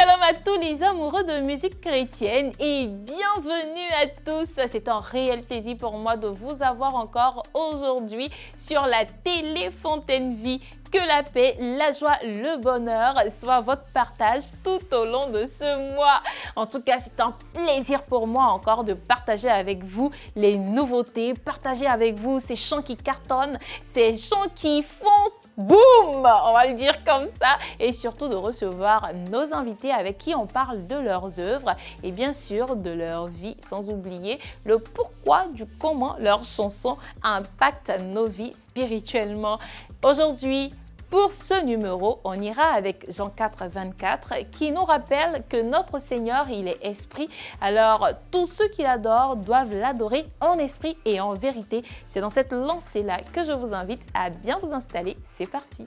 Shalom à tous les amoureux de musique chrétienne et bienvenue à tous. C'est un réel plaisir pour moi de vous avoir encore aujourd'hui sur la télé Fontaine Vie. Que la paix, la joie, le bonheur soient votre partage tout au long de ce mois. En tout cas, c'est un plaisir pour moi encore de partager avec vous les nouveautés, partager avec vous ces chants qui cartonnent, ces chants qui font boum, on va le dire comme ça, et surtout de recevoir nos invités avec qui on parle de leurs œuvres et bien sûr de leur vie, sans oublier le pourquoi du comment leurs chansons impactent nos vies spirituellement. Aujourd'hui, pour ce numéro, on ira avec Jean 4, 24 qui nous rappelle que notre Seigneur, il est esprit. Alors, tous ceux qui l'adorent doivent l'adorer en esprit et en vérité. C'est dans cette lancée-là que je vous invite à bien vous installer. C'est parti!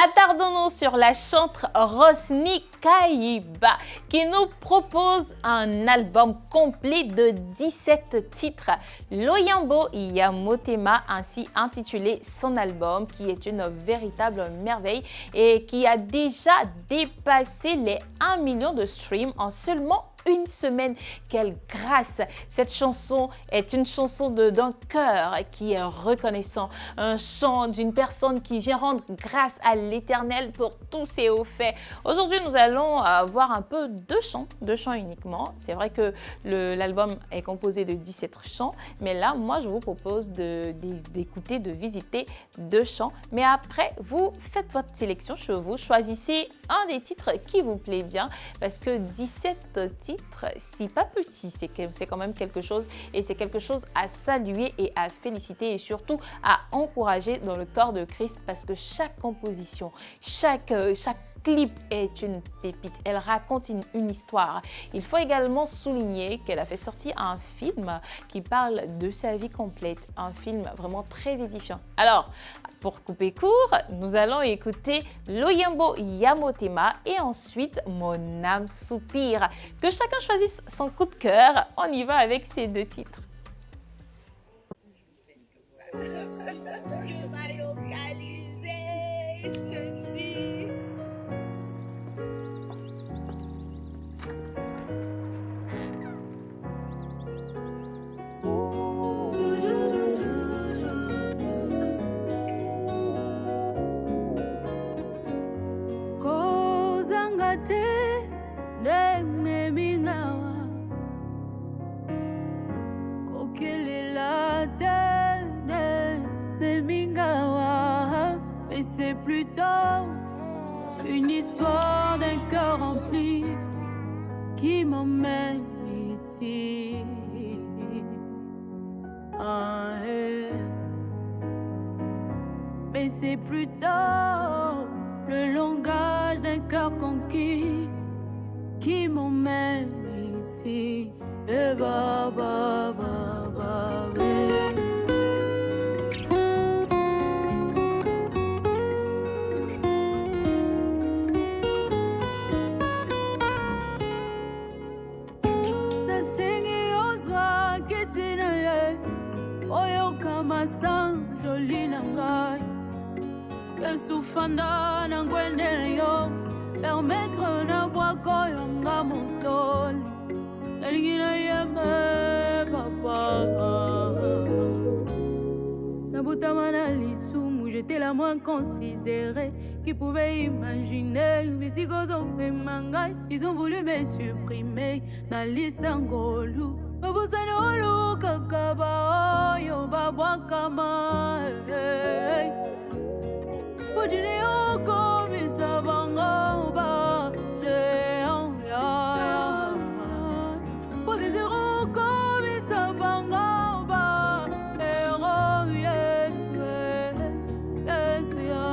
Attardons-nous sur la chanteuse Rosny Kayiba qui nous propose un album complet de 17 titres. Loyambo Yamotema, ainsi intitulé son album, qui est une véritable merveille et qui a déjà dépassé les 1 million de streams en seulement une semaine. Quelle grâce! Cette chanson est une chanson d'un cœur qui est reconnaissant, un chant d'une personne qui vient rendre grâce à l'Éternel pour tous ses hauts faits. Aujourd'hui, nous allons voir un peu deux chants uniquement. C'est vrai que l'album est composé de 17 chants, mais là, moi, je vous propose d'écouter, de visiter 2 chants. Mais après, vous faites votre sélection chez vous, choisissez un des titres qui vous plaît bien, parce que 17 titres, c'est pas petit, c'est quand même quelque chose, et c'est quelque chose à saluer et à féliciter et surtout à encourager dans le corps de Christ, parce que chaque composition, chaque clip est une pépite, elle raconte une histoire. Il faut également souligner qu'elle a fait sortir un film qui parle de sa vie complète, un film vraiment très édifiant. Alors, pour couper court, nous allons écouter Loyambo Yamotema et ensuite Mon âme soupire. Que chacun choisisse son coup de cœur, on y va avec ces 2 titres. C'est plutôt une histoire d'un cœur rempli qui m'emmène ici. Mais c'est plutôt le langage d'un cœur conquis qui m'emmène ici. Et ba ba ba ba ba. Joli nangai, Yesufanda nangwendele yo, permettre na bwako yonga motoli, nalingina yeme papa. Nabutamana lisumu, j'étais la moins considérée, qui pouvait imaginer, visigozo me mangai, ils ont voulu me supprimer, na liste d'angolou. Babusano kakaba yo babwakama Budile oko bisabanga ba jean ya Budile oko bisabanga ba ero yes ya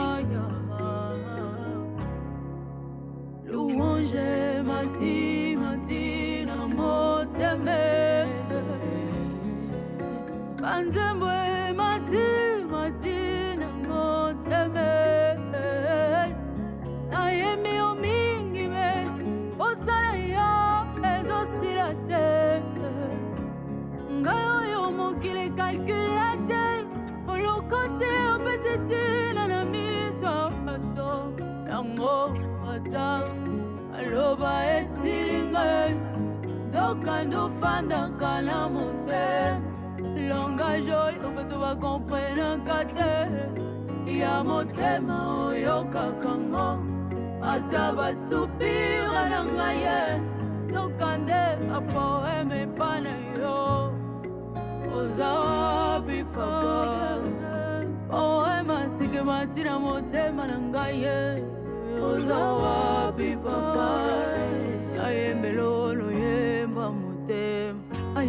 Louange mati na moteme Banzembwe mati na moteme Ayemi o mingi me osana ya ata aloba esilinga zokando fanda kana mote langage oyo bato bakomprenaka te ya motema oyo kakango ata basupira na ngai ye tokande apoeme pana yo ozawapi papa poema sike matina motema na ngai ye ozawapi papa ayembelolo yemba motema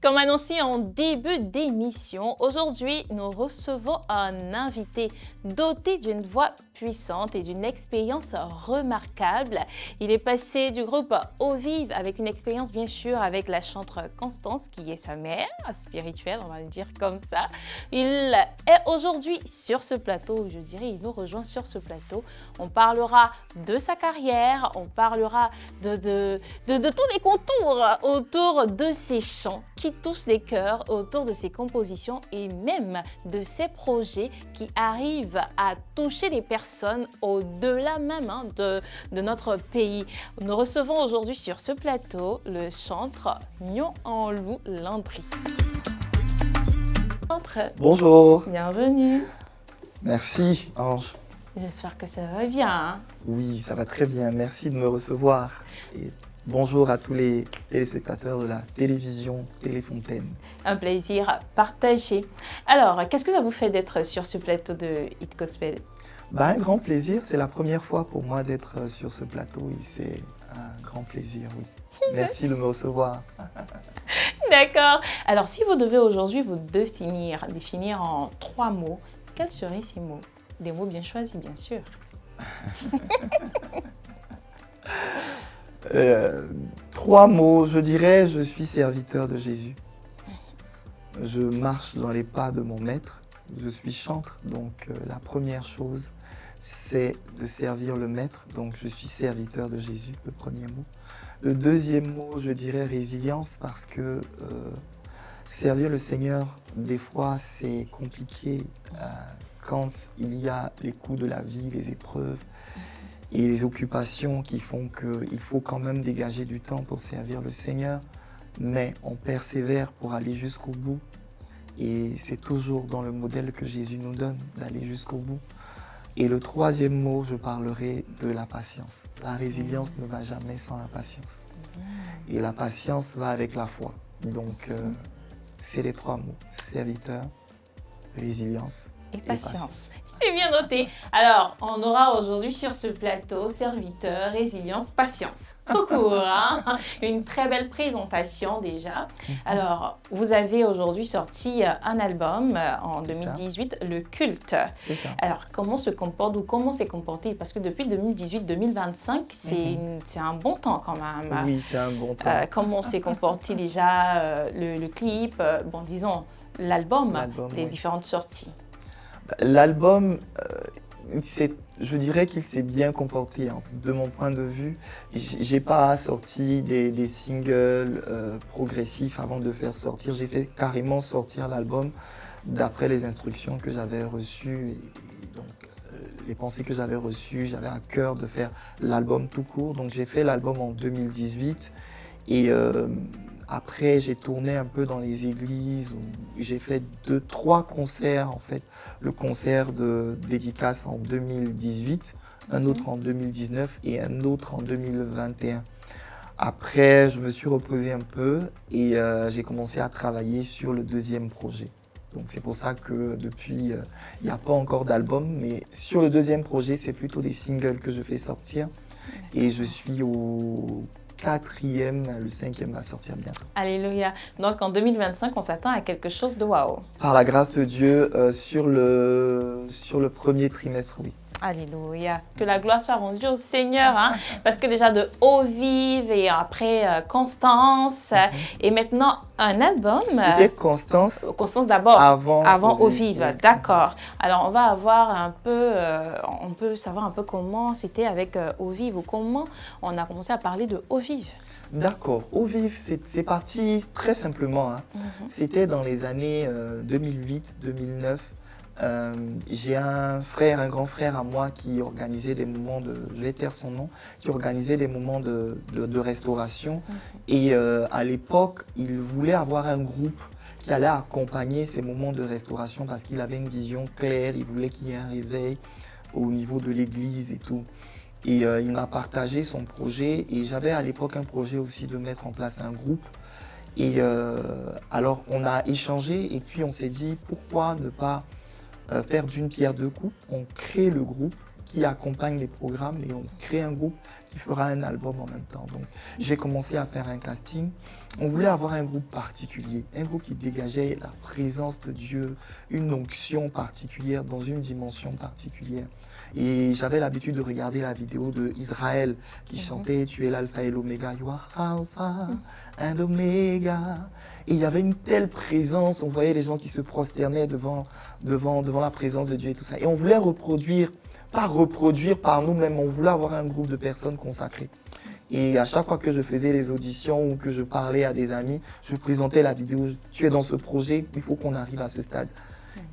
Comme annoncé en début d'émission, aujourd'hui nous recevons un invité doté d'une voix puissante et d'une expérience remarquable. Il est passé du groupe Eau Vive avec une expérience bien sûr avec la chanteuse Constance qui est sa mère spirituelle, on va le dire comme ça. Il est aujourd'hui sur ce plateau, je dirais, il nous rejoint sur ce plateau. On parlera de sa carrière, on parlera de tous les contours autour de ses chants qui touchent les cœurs, autour de ses compositions et même de ses projets qui arrivent à toucher les personnes au-delà même de notre pays. Nous recevons aujourd'hui sur ce plateau le chanteur Nyon Anlou Landry. Bonjour. Bienvenue. Merci, Ange. J'espère que ça va bien. Hein? Oui, ça va très bien. Merci de me recevoir. Et bonjour à tous les téléspectateurs de la télévision Téléfontaine. Un plaisir partagé. Alors, qu'est-ce que ça vous fait d'être sur ce plateau de Hit Gospel? Un grand plaisir. C'est la première fois pour moi d'être sur ce plateau et c'est un grand plaisir, oui. Merci de me recevoir. D'accord. Alors, si vous devez aujourd'hui vous définir en 3 mots, quels seraient ces mots? Des mots bien choisis, bien sûr. 3 mots, je dirais, je suis serviteur de Jésus. Je marche dans les pas de mon maître. Je suis chantre, donc la première chose, c'est de servir le maître. Donc je suis serviteur de Jésus, le premier mot. Le deuxième mot, je dirais résilience, parce que servir le Seigneur, des fois, c'est compliqué quand il y a les coups de la vie, les épreuves et les occupations qui font qu'il faut quand même dégager du temps pour servir le Seigneur, mais on persévère pour aller jusqu'au bout. Et c'est toujours dans le modèle que Jésus nous donne, d'aller jusqu'au bout. Et le troisième mot, je parlerai de la patience. La résilience ne va jamais sans la patience. Et la patience va avec la foi. Donc, c'est les 3 mots. Serviteur, résilience et patience. C'est bien noté. Alors, on aura aujourd'hui sur ce plateau serviteur, résilience, patience. Tout court, hein? Une très belle présentation déjà. Alors, vous avez aujourd'hui sorti un album en 2018, Le Culte. C'est ça. Alors, comment se comporte ou comment s'est comporté? Parce que depuis 2018-2025, c'est un bon temps quand même. Oui, c'est un bon temps. Comment s'est comporté déjà le clip, bon, disons, l'album, les différentes sorties? L'album, je dirais qu'il s'est bien comporté, hein. De mon point de vue. J'ai pas sorti des singles progressifs avant de faire sortir. J'ai fait carrément sortir l'album d'après les instructions que j'avais reçues. Et donc, les pensées que j'avais reçues, j'avais à cœur de faire l'album tout court. Donc j'ai fait l'album en 2018. Et après, j'ai tourné un peu dans les églises, où j'ai fait 2-3 concerts en fait. Le concert de dédicace en 2018, un autre en 2019 et un autre en 2021. Après, je me suis reposé un peu et j'ai commencé à travailler sur le deuxième projet. Donc c'est pour ça que depuis, il n'y a pas encore d'album, mais sur le deuxième projet, c'est plutôt des singles que je fais sortir. Et je suis au 4e, le 5e va sortir bientôt. Alléluia. Donc en 2025, on s'attend à quelque chose de waouh. Par la grâce de Dieu, sur le premier trimestre, oui. Alléluia. Que la gloire soit rendue au Seigneur. Hein? Parce que déjà de Eau Vive et après Constance et maintenant un album. C'était Constance. Constance d'abord. Avant Eau Vive. Oui. D'accord. Alors on va avoir un peu, on peut savoir un peu comment c'était avec Eau Vive ou comment on a commencé à parler de Eau Vive. D'accord. Eau Vive, c'est parti très simplement. Hein. C'était dans les années 2008-2009. J'ai un grand frère à moi qui organisait des moments je vais taire son nom, qui organisait des moments de restauration. Et à l'époque, il voulait avoir un groupe qui allait accompagner ces moments de restauration parce qu'il avait une vision claire, il voulait qu'il y ait un réveil au niveau de l'église et tout. Et il m'a partagé son projet et j'avais à l'époque un projet aussi de mettre en place un groupe. Et alors on a échangé et puis on s'est dit pourquoi ne pas faire d'une pierre deux coups. On crée le groupe qui accompagne les programmes et on crée un groupe qui fera un album en même temps. Donc j'ai commencé à faire un casting. On voulait avoir un groupe particulier, un groupe qui dégageait la présence de Dieu, une onction particulière dans une dimension particulière. Et j'avais l'habitude de regarder la vidéo de Israël qui chantait « Tu es l'alpha et l'oméga, you are alpha and omega ». Et il y avait une telle présence, on voyait les gens qui se prosternaient devant la présence de Dieu et tout ça. Et on voulait reproduire, pas reproduire par nous-mêmes, on voulait avoir un groupe de personnes consacrées. Et à chaque fois que je faisais les auditions ou que je parlais à des amis, je présentais la vidéo « Tu es dans ce projet, il faut qu'on arrive à ce stade ».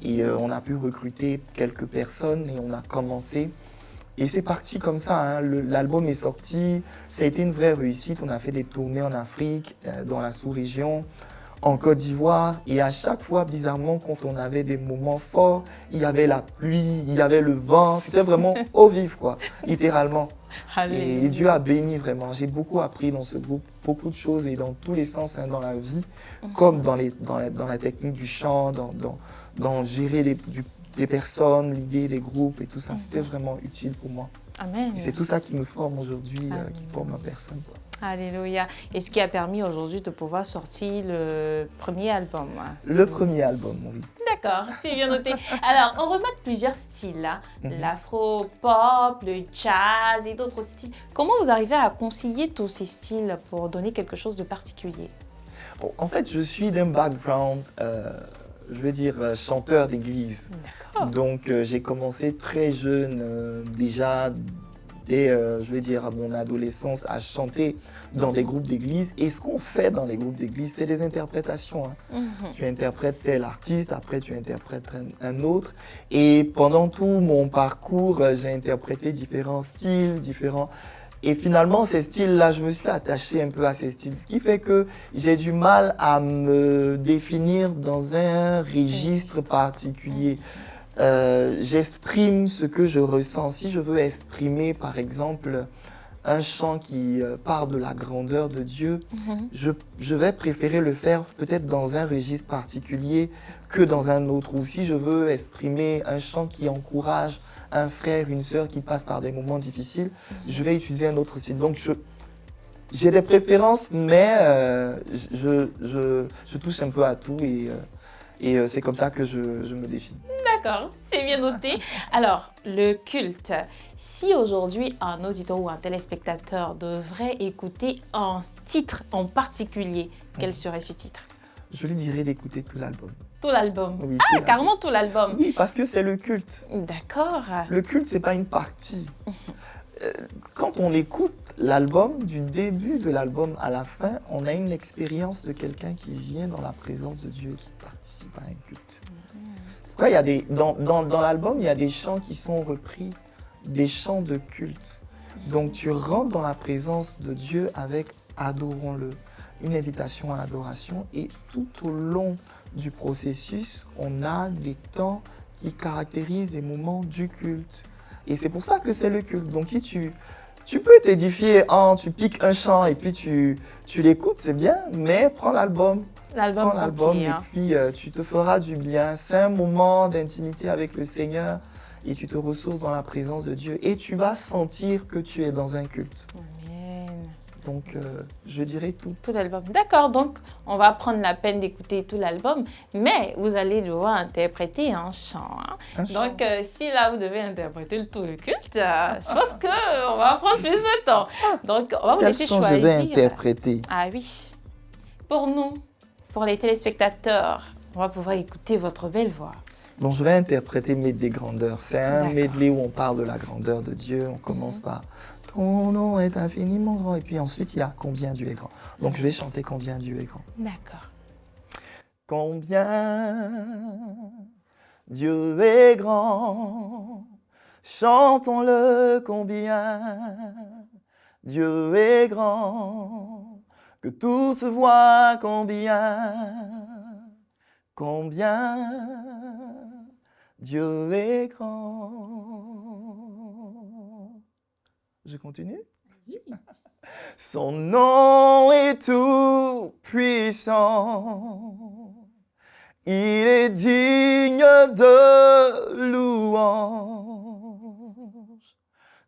Et on a pu recruter quelques personnes et on a commencé. Et c'est parti comme ça, hein. L'album est sorti, ça a été une vraie réussite. On a fait des tournées en Afrique, dans la sous-région, en Côte d'Ivoire. Et à chaque fois, bizarrement, quand on avait des moments forts, il y avait la pluie, il y avait le vent. C'était vraiment Eau Vive, quoi, littéralement. Et Dieu a béni vraiment. J'ai beaucoup appris dans ce groupe, beaucoup de choses et dans tous les sens, hein, dans la vie, comme dans la technique du chant, dans gérer les personnes, l'idée des groupes et tout ça. C'était vraiment utile pour moi. Amen. C'est tout ça qui me forme aujourd'hui, qui forme ma personne, quoi. Alléluia. Et ce qui a permis aujourd'hui de pouvoir sortir le premier album. Le premier album, oui. D'accord, c'est bien noté. Alors, on remarque plusieurs styles, là. L'afro-pop, le jazz et d'autres styles. Comment vous arrivez à concilier tous ces styles pour donner quelque chose de particulier? Bon, en fait, je suis d'un background, je veux dire, chanteur d'église. D'accord. Donc, j'ai commencé très jeune, déjà dès, je vais dire, à mon adolescence, à chanter dans des groupes d'église. Et ce qu'on fait dans les groupes d'église, c'est des interprétations. Hein. Tu interprètes tel artiste, après tu interprètes un autre. Et pendant tout mon parcours, j'ai interprété différents styles, Et finalement, ces styles-là, je me suis attaché un peu à ces styles. Ce qui fait que j'ai du mal à me définir dans un registre particulier. J'exprime ce que je ressens. Si je veux exprimer, par exemple, un chant qui parle de la grandeur de Dieu, je vais préférer le faire peut-être dans un registre particulier que dans un autre. Ou si je veux exprimer un chant qui encourage un frère, une sœur qui passe par des moments difficiles, je vais utiliser un autre style. Donc j'ai des préférences, mais je touche un peu à tout et c'est comme ça que je me définis. D'accord, c'est bien noté. Alors, le culte. Si aujourd'hui un auditeur ou un téléspectateur devrait écouter un titre en particulier, quel serait ce titre? Je lui dirais d'écouter tout l'album. Tout l'album? Oui, Ah, carrément tout l'album? Oui, parce que c'est le culte. D'accord. Le culte, c'est pas une partie. Quand on écoute l'album, du début de l'album à la fin, on a une expérience de quelqu'un qui vient dans la présence de Dieu et qui participe à un culte. C'est pourquoi dans l'album, il y a des chants qui sont repris, des chants de culte. Donc tu rentres dans la présence de Dieu avec « Adorons-le », une invitation à l'adoration. Et tout au long du processus, on a des temps qui caractérisent les moments du culte. Et c'est pour ça que c'est le culte. Donc si tu peux t'édifier tu piques un chant et puis tu l'écoutes, c'est bien, mais prends l'album. L'album Et puis tu te feras du bien. C'est un moment d'intimité avec le Seigneur et tu te ressources dans la présence de Dieu et tu vas sentir que tu es dans un culte. Amen. Donc je dirais tout. Tout l'album. D'accord, donc on va prendre la peine d'écouter tout l'album, mais vous allez devoir interpréter un chant. Hein. Donc si là vous devez interpréter tout le culte, je pense qu'on va prendre plus de temps. Donc on va vous laisser choisir. Quel chant je vais interpréter? Ah oui. Pour nous, pour les téléspectateurs, on va pouvoir écouter votre belle voix. Bon, je vais interpréter Medley Grandeur. C'est un medley où on parle de la grandeur de Dieu. On commence par « Ton nom est infiniment grand » et puis ensuite il y a « Combien Dieu est grand ». Donc je vais chanter « Combien Dieu est grand ». D'accord. Combien Dieu est grand, chantons-le combien Dieu est grand, que tous voient combien Dieu est grand. Je continue? Oui. Son nom est tout puissant, il est digne de louange.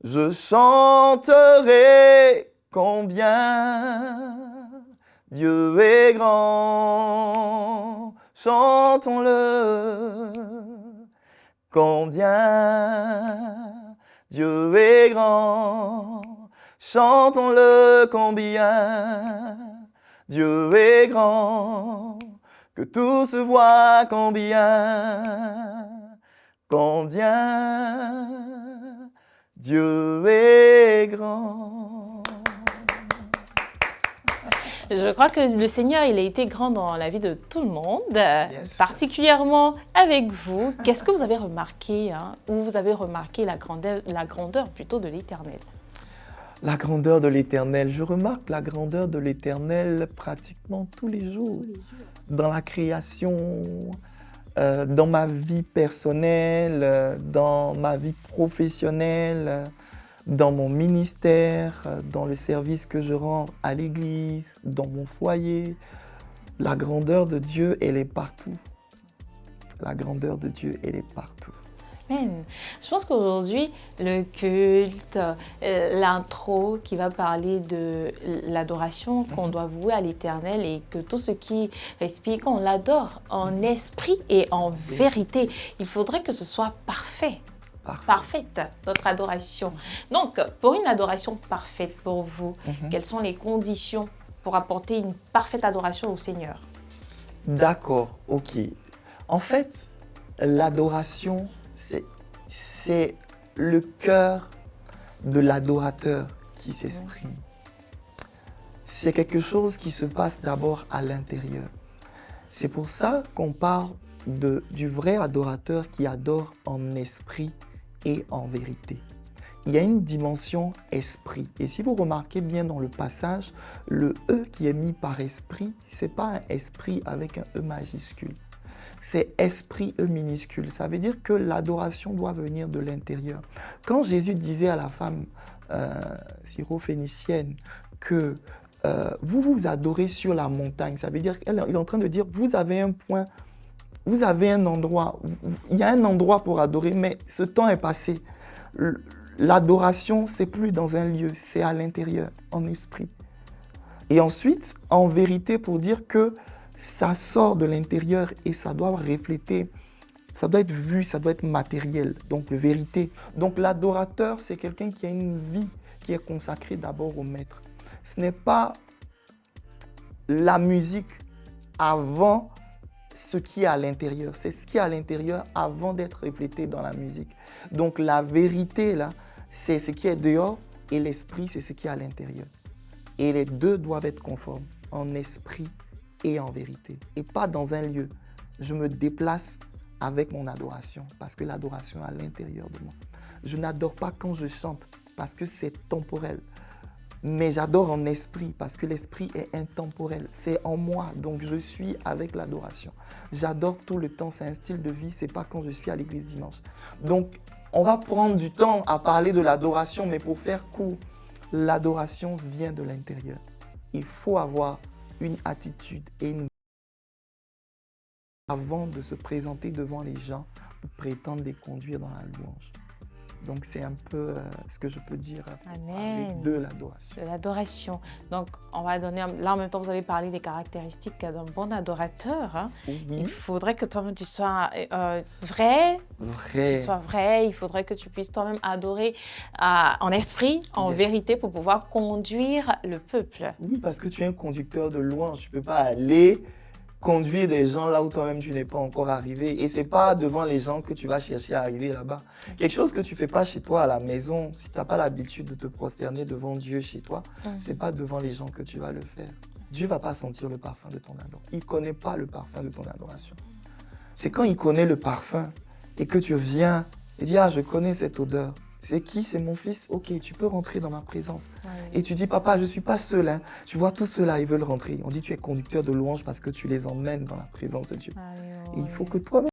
Je chanterai combien Dieu est grand. Chantons-le, combien Dieu est grand. Chantons-le, combien Dieu est grand. Que tous voient combien Dieu est grand. Je crois que le Seigneur, il a été grand dans la vie de tout le monde, particulièrement avec vous. Qu'est-ce que vous avez remarqué, où vous avez remarqué la grandeur plutôt de l'Éternel? La grandeur de l'Éternel, je remarque la grandeur de l'Éternel pratiquement tous les jours. Dans la création, dans ma vie personnelle, dans ma vie professionnelle, dans mon ministère, dans le service que je rends à l'église, dans mon foyer. La grandeur de Dieu, elle est partout. La grandeur de Dieu, elle est partout. Amen. Je pense qu'aujourd'hui, le culte, l'intro qui va parler de l'adoration qu'on doit vouer à l'Éternel et que tout ce qui respire, qu'on l'adore en esprit et en vérité, il faudrait que ce soit parfait. Parfaite, notre adoration. Donc, pour une adoration parfaite pour vous, quelles sont les conditions pour apporter une parfaite adoration au Seigneur? D'accord, ok. En fait, l'adoration, c'est le cœur de l'adorateur qui s'exprime. C'est quelque chose qui se passe d'abord à l'intérieur. C'est pour ça qu'on parle du vrai adorateur qui adore en esprit et en vérité. Il y a une dimension esprit. Et si vous remarquez bien dans le passage, le E qui est mis par esprit, ce n'est pas un esprit avec un E majuscule. c'est esprit E minuscule. Ça veut dire que l'adoration doit venir de l'intérieur. Quand Jésus disait à la femme syrophénicienne que vous vous adorez sur la montagne, ça veut dire qu'il est en train de dire vous avez un point, vous avez un endroit, il y a un endroit pour adorer, mais ce temps est passé. L'adoration, c'est plus dans un lieu, c'est à l'intérieur, en esprit. Et ensuite, en vérité, pour dire que ça sort de l'intérieur et ça doit refléter, ça doit être vu, ça doit être matériel, donc vérité. Donc l'adorateur, c'est quelqu'un qui a une vie qui est consacrée d'abord au maître. Ce n'est pas la musique avant ce qui est à l'intérieur, c'est ce qui est à l'intérieur avant d'être reflété dans la musique. Donc la vérité, là, c'est ce qui est dehors et l'esprit, c'est ce qui est à l'intérieur. Et les deux doivent être conformes, en esprit et en vérité. Et pas dans un lieu. Je me déplace avec mon adoration, parce que l'adoration est à l'intérieur de moi. Je n'adore pas quand je chante, parce que c'est temporel. Mais j'adore en esprit, parce que l'esprit est intemporel. C'est en moi, donc je suis avec l'adoration. J'adore tout le temps, c'est un style de vie, c'est pas quand je suis à l'église dimanche. Donc, on va prendre du temps à parler de l'adoration, mais pour faire court, l'adoration vient de l'intérieur. Il faut avoir une attitude et une avant de se présenter devant les gens pour prétendre les conduire dans la louange. Donc c'est un peu ce que je peux dire avec de l'adoration. De l'adoration. Donc on va donner, là en même temps vous avez parlé des caractéristiques d'un bon adorateur. Hein. Oui. Il faudrait que toi-même tu sois vrai. Tu sois vrai, il faudrait que tu puisses toi-même adorer en esprit, en vérité pour pouvoir conduire le peuple. Oui, parce que tu es un conducteur de louange, tu ne peux pas aller conduire des gens là où toi-même tu n'es pas encore arrivé. Et ce n'est pas devant les gens que tu vas chercher à arriver là-bas. Quelque chose que tu ne fais pas chez toi à la maison, si tu n'as pas l'habitude de te prosterner devant Dieu chez toi, ce n'est pas devant les gens que tu vas le faire. Dieu ne va pas sentir le parfum de ton adoration. Il ne connaît pas le parfum de ton adoration. C'est quand il connaît le parfum et que tu viens et dis « Ah, je connais cette odeur ». C'est qui? C'est mon fils? Ok, tu peux rentrer dans ma présence. Et tu dis, papa, je ne suis pas seul. Hein. Tu vois, tous ceux-là, ils veulent rentrer. On dit, tu es conducteur de louange parce que tu les emmènes dans la présence de Dieu. Et il faut que toi-même